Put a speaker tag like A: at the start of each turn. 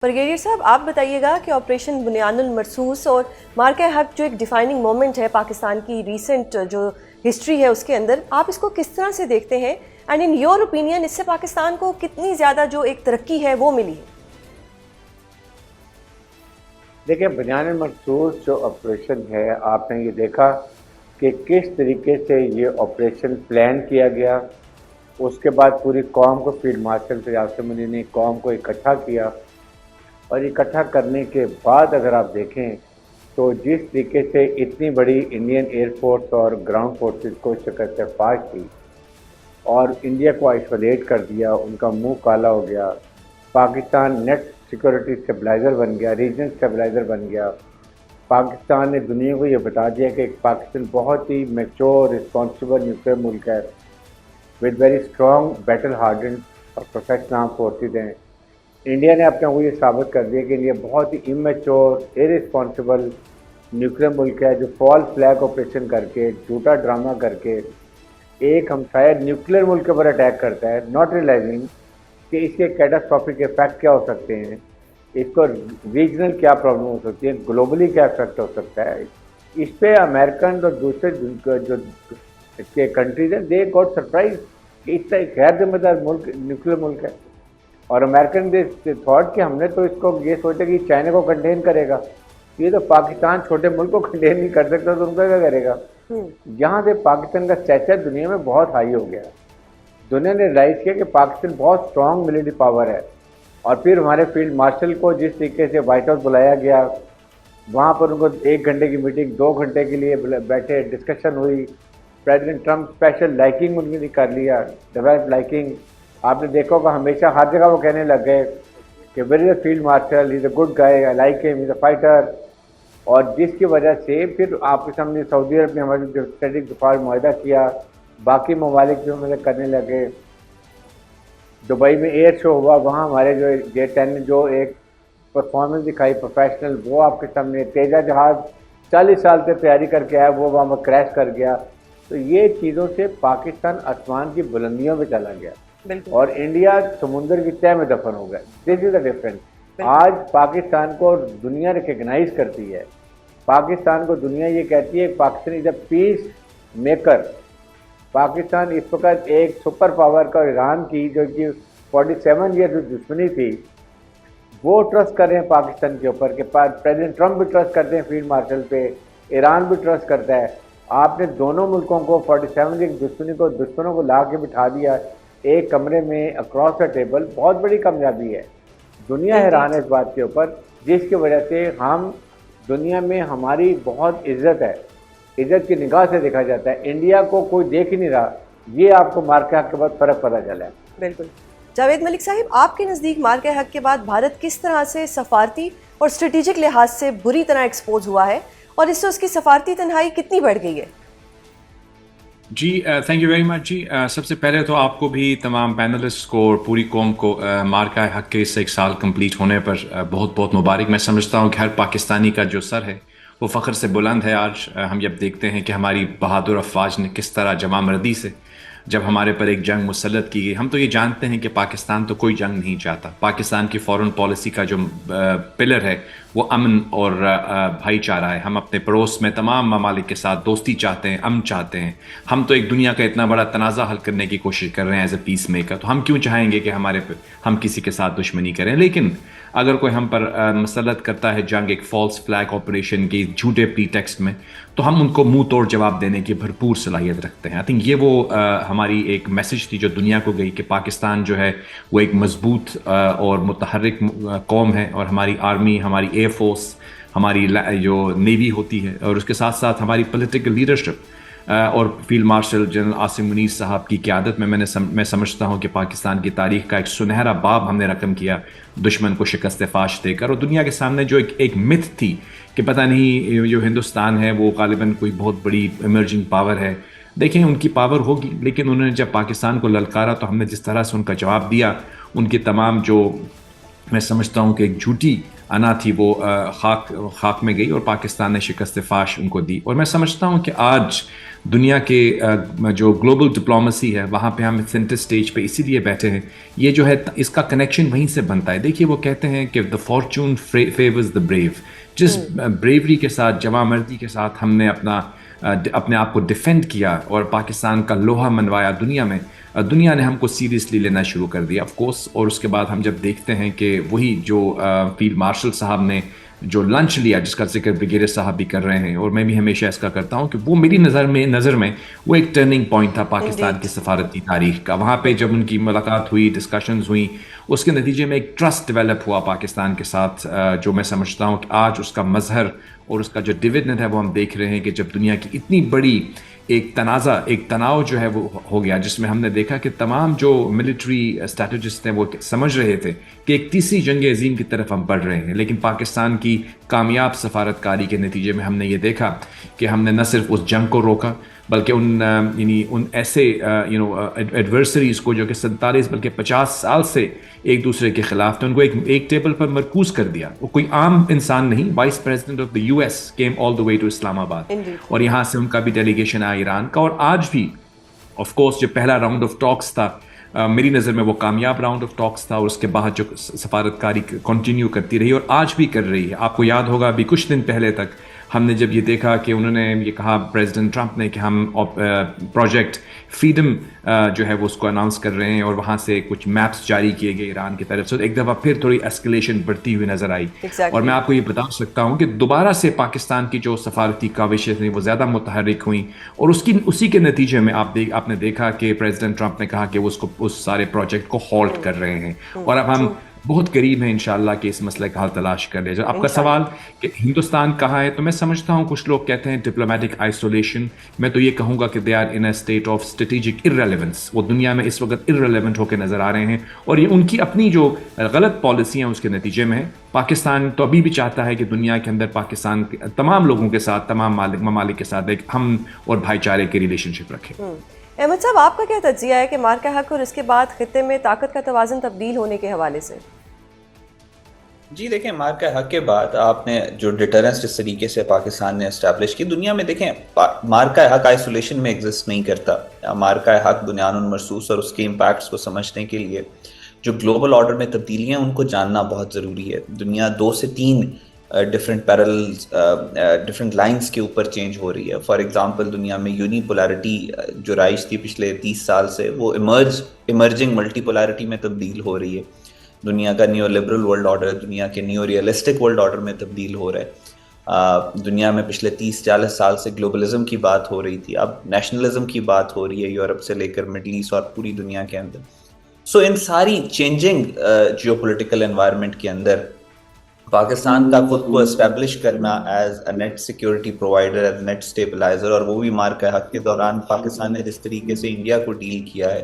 A: Brigadier साहब, आप बताइएगा कि ऑपरेशन बुनियानुल मरसूस और मार्का हक जो एक डिफाइनिंग मोमेंट है पाकिस्तान की रीसेंट जो हिस्ट्री है उसके अंदर, आप इसको किस तरह से देखते हैं एंड इन योर ओपिनियन इससे पाकिस्तान को कितनी ज़्यादा जो एक तरक्की है वो मिली है?
B: देखिए, बुनियानुल मरसूस जो ऑपरेशन है, आपने ये देखा कि किस तरीके से ये ऑपरेशन प्लान किया गया। उसके बाद पूरी कौम को फील्ड मार्शल सैयद आसिम मुनीर ने कौम को इकट्ठा किया और इकट्ठा करने के बाद अगर आप देखें तो जिस तरीके से इतनी बड़ी इंडियन एयरफोर्स और ग्राउंड फोर्सेस को शिकस्त फाश की और इंडिया को आइसोलेट कर दिया, उनका मुंह काला हो गया। पाकिस्तान नेट सिक्योरिटी स्टेबलाइज़र बन गया, रीजनल स्टेबलाइज़र बन गया। पाकिस्तान ने दुनिया को ये बता दिया कि पाकिस्तान बहुत ही मैच्योर रिस्पॉन्सिबल न्यूक्लियर मुल्क है with very strong battle harden और प्रोफेशनल आर्म फोर्सेज हैं। इंडिया ने अपने को ये साबित कर दिया कि इंडिया बहुत ही इमेच्योर इररिस्पॉन्सिबल न्यूक्लियर मुल्क है जो फॉल्स फ्लैग ऑपरेशन करके, झूठा ड्रामा करके एक हमसाया न्यूक्लियर मुल्क के ऊपर अटैक करता है, नॉट रियलाइजिंग कि इसके कैटास्ट्रॉफिक इफेक्ट क्या हो सकते हैं, इसको रीजनल क्या प्रॉब्लम हो सकती है, ग्लोबली क्या इफेक्ट हो सकता है। इस पे अमेरिकन और दूसरे जो के कंट्रीज हैं, दे गॉट सरप्राइज कि इतना एक गैर जिम्मेदार मुल्क न्यूक्लियर मुल्क है। और अमेरिकन दे थॉट कि हमने तो इसको ये सोचा कि चाइना को कंटेन करेगा, ये तो पाकिस्तान छोटे मुल्क को कंटेन नहीं कर सकता तो उनका क्या करेगा। यहाँ से पाकिस्तान का स्टैचर दुनिया में बहुत हाई हो गया। दुनिया ने रियलाइज किया कि पाकिस्तान बहुत स्ट्रॉन्ग मिलिट्री पावर है। और फिर हमारे फील्ड मार्शल को जिस तरीके से वाइट हाउस बुलाया गया, वहाँ पर उनको 1 घंटे की मीटिंग 2 घंटे के लिए बैठे, डिस्कशन हुई। प्रेसिडेंट ट्रम्प स्पेशल लाइकिंग उनकी कर लिया, डेवलप लाइकिंग। आपने देखा होगा हमेशा हर जगह वो कहने लग गए कि where is the field marshal, is a good guy, I like him, is a fighter. और जिसकी वजह से फिर आपके सामने सऊदी अरब ने हमारे जो स्ट्रेटेजिक दिफार मुआहदा किया, बाकी ममालिक भी हमें करने लगे। दुबई में एयर शो हुआ, वहाँ हमारे जो J-10 ने जो एक परफॉर्मेंस दिखाई प्रोफेशनल, वो आपके सामने। तेजा जहाज़ 40 साल से तैयारी करके आया, वो वहाँ पर क्रैश कर गया। तो ये चीज़ों से पाकिस्तान आसमान की बुलंदियों में चला गया और इंडिया समुंदर की तह में दफन हो गया। This is the difference. आज पाकिस्तान को दुनिया रिकग्नाइज करती है, पाकिस्तान को दुनिया ये कहती है Pakistan is a peace maker. Pakistan इस वक्त एक सुपर पावर का ईरान की जो कि 47 ईयर जो दुश्मनी थी, वो ट्रस्ट कर रहे हैं पाकिस्तान के ऊपर कि प्रेसिडेंट ट्रम्प भी ट्रस्ट करते हैं फील्ड मार्शल पे, ईरान भी ट्रस्ट करता है। आपने दोनों मुल्कों को 47 की दुश्मनों को ला के बिठा दिया एक कमरे में अक्रॉस द टेबल। बहुत बड़ी कामयाबी है। दुनिया हैरान है इस बात के ऊपर, जिसकी वजह से हम दुनिया में हमारी बहुत इज्जत है, इज्जत की निगाह से देखा जाता है। इंडिया को कोई देख ही नहीं रहा, ये आपको मार्का हक के बाद फ़र्क पता चला है।
A: बिल्कुल। जावेद मलिक साहिब, आपके नज़दीक मार्का हक के बाद भारत किस तरह से सफारती और स्ट्रेटेजिक लिहाज से बुरी तरह एक्सपोज हुआ है और इससे उसकी सफारती तन्हाई कितनी बढ़ गई है?
C: जी थैंक यू वेरी मच जी। सबसे पहले तो आपको भी, तमाम पैनलिस्ट को और पूरी कौम को मार्का हक के इस 1 साल कंप्लीट होने पर बहुत बहुत मुबारक। मैं समझता हूँ कि हर पाकिस्तानी का जो सर है वो फ़ख्र से बुलंद है। आज हम जब देखते हैं कि हमारी बहादुर अफवाज ने किस तरह जमा मर्दी से जब हमारे पर एक जंग मुसल्लत की गई। हम तो ये जानते हैं कि पाकिस्तान तो कोई जंग नहीं चाहता। पाकिस्तान की फ़ॉरेन पॉलिसी का जो पिलर है वो अमन और भाईचारा है। हम अपने पड़ोस में तमाम ममालिक के साथ दोस्ती चाहते हैं, अमन चाहते हैं। हम तो एक दुनिया का इतना बड़ा तनाज़ा हल करने की कोशिश कर रहे हैं एज ए पीस मेकर। तो हम क्यों चाहेंगे कि हम किसी के साथ दुश्मनी करें। लेकिन अगर कोई हम पर मसलत करता है जंग एक फॉल्स फ्लैग ऑपरेशन की झूठे प्रीटेक्स्ट में, तो हम उनको मुंह तोड़ जवाब देने की भरपूर सलाहियत रखते हैं। आई थिंक ये वो हमारी एक मैसेज थी जो दुनिया को गई कि पाकिस्तान जो है वो एक मजबूत और मुतहर्रिक कौम है और हमारी आर्मी, हमारी एयर फोर्स, हमारी जो नेवी होती है और उसके साथ साथ हमारी पॉलिटिकल लीडरशिप और field marshal general Asim Munir साहब की क़यादत में मैं समझता हूँ कि पाकिस्तान की तारीख़ का एक सुनहरा बाब हमने रकम किया दुश्मन को शिकस्त फाश देकर। और दुनिया के सामने जो एक मिथ थी कि पता नहीं जो हिंदुस्तान है वो गालिबन कोई बहुत बड़ी इमर्जिंग पावर है। देखें, उनकी पावर होगी, लेकिन उन्होंने जब पाकिस्तान को ललकारा तो हमने जिस तरह से उनका जवाब दिया, उनके तमाम जो मैं समझता हूँ कि एक झूठी अना थी वो खाक में गई और पाकिस्तान ने शिकस्त फाश उनको दी। और मैं समझता हूँ कि आज दुनिया के जो ग्लोबल डिप्लोमेसी है वहाँ पे हम सेंटर स्टेज पे इसीलिए बैठे हैं, ये जो है इसका कनेक्शन वहीं से बनता है। देखिए वो कहते हैं कि the Fortune favours the brave. जिस ब्रेवरी के साथ, जवामर्दी के साथ हमने अपने आप को डिफेंड किया और पाकिस्तान का लोहा मनवाया दुनिया में, दुनिया ने हमको सीरियसली लेना शुरू कर दिया ऑफ कोर्स। और उसके बाद हम जब देखते हैं कि वही जो फील्ड मार्शल साहब ने जो लंच लिया, जिसका जिक्र ब्रिगेडियर साहब भी कर रहे हैं और मैं भी हमेशा इसका करता हूं, कि वो मेरी नज़र में वो एक टर्निंग पॉइंट था पाकिस्तान की सफारती तारीख का। वहाँ पे जब उनकी मुलाकात हुई, डिस्कशंस हुई, उसके नतीजे में एक ट्रस्ट डेवलप हुआ पाकिस्तान के साथ, जो मैं समझता हूँ कि आज उसका मजहर और उसका जो डिविडेंड है वो हम देख रहे हैं कि जब दुनिया की इतनी बड़ी एक तनाव जो है वो हो गया, जिसमें हमने देखा कि तमाम जो मिलिट्री स्ट्रैटेजिस्ट हैं वो समझ रहे थे कि एक तीसरी जंग अजीम की तरफ हम बढ़ रहे हैं। लेकिन पाकिस्तान की कामयाब सफारतकारी के नतीजे में हमने ये देखा कि हमने न सिर्फ उस जंग को रोका, बल्कि उन ऐसे एडवर्सरीज को जो कि 47 बल्कि 50 साल से एक दूसरे के खिलाफ थे, उनको एक टेबल पर मरकूज कर दिया। वो कोई आम इंसान नहीं, vice president of the US came all the way to Islamabad और यहाँ से उनका भी डेलीगेशन आया ईरान का। और आज भी ऑफ कोर्स जो पहला राउंड ऑफ टॉक्स था, मेरी नज़र में वो कामयाब राउंड ऑफ टॉक्स था और उसके बाद जो सफारतकारी कंटिन्यू करती रही और आज भी कर रही है। आपको याद होगा अभी कुछ दिन पहले तक हमने जब ये देखा कि उन्होंने ये कहा प्रेसिडेंट ट्रंप ने कि हम प्रोजेक्ट फ्रीडम जो है वो उसको अनाउंस कर रहे हैं और वहाँ से कुछ मैप्स जारी किए गए ईरान की तरफ से। एक दफ़ा फिर थोड़ी एस्केलेशन बढ़ती हुई नज़र आई। और मैं आपको ये बता सकता हूँ कि दोबारा से पाकिस्तान की जो सफारती काविशें थी वो ज़्यादा मुतहर्रिक हुई और उसी के नतीजे में आपने देखा कि प्रेसिडेंट ट्रंप ने कहा कि वो उस सारे प्रोजेक्ट को हॉल्ट कर रहे हैं और अब हम बहुत करीब है इंशाल्लाह कि इस मसले का हल तलाश कर लिया जाए। आपका सवाल कि हिंदुस्तान कहाँ है, तो मैं समझता हूँ कुछ लोग कहते हैं डिप्लोमेटिक आइसोलेशन, मैं तो ये कहूँगा कि they are in a state of strategic irrelevance. वो दुनिया में इस वक्त इररेलेवेंट होकर नजर आ रहे हैं और ये उनकी अपनी जो गलत पॉलिसी हैं उसके नतीजे में है। पाकिस्तान तो अभी भी चाहता है कि दुनिया के अंदर पाकिस्तान तमाम लोगों के साथ, तमाम ममालिक के साथ एक हम और भाईचारे के रिलेशनशिप रखें।
A: अहमद साहब, आपका क्या तज्जिया है कि मार्का हक और इसके बाद खित्ते में ताकत का तवाज़ुन तब्दील होने के हवाले से?
D: जी देखें, मार्का हक के बाद आपने जो डिटरेंस जिस तरीके से पाकिस्तान ने एस्टैब्लिश की दुनिया में, देखें मार्का हक आइसोलेशन में एग्जिस्ट नहीं करता। मार्का हक बुनियानुल मरसूस और उसके इम्पैक्ट्स को समझने के लिए जो ग्लोबल ऑर्डर में तब्दीलियाँ उनको जानना बहुत ज़रूरी है। दुनिया 2 से 3 डिफरेंट लाइंस के ऊपर चेंज हो रही है। फॉर एग्जांपल दुनिया में यूनिपोलैरिटी जो राइज थी पिछले 30 साल से, वो इमर्जिंग मल्टीपोलैरिटी में तब्दील हो रही है। दुनिया का न्यू लिबरल वर्ल्ड ऑर्डर दुनिया के न्यू रियलिस्टिक वर्ल्ड ऑर्डर में तब्दील हो रहा है। दुनिया में पिछले 30-40 साल से ग्लोबलिज्म की बात हो रही थी, अब नेशनलिज्म की बात हो रही है, यूरोप से लेकर मिडल ईस्ट और पूरी दुनिया के अंदर। सो इन सारी चेंजिंग जियोपॉलिटिकल एनवायरनमेंट के अंदर पाकिस्तान का खुद को एस्टेब्लिश करना as a net security provider, as net stabiliser, और वो भी मार्का हक के दौरान पाकिस्तान ने जिस तरीके से इंडिया को डील किया है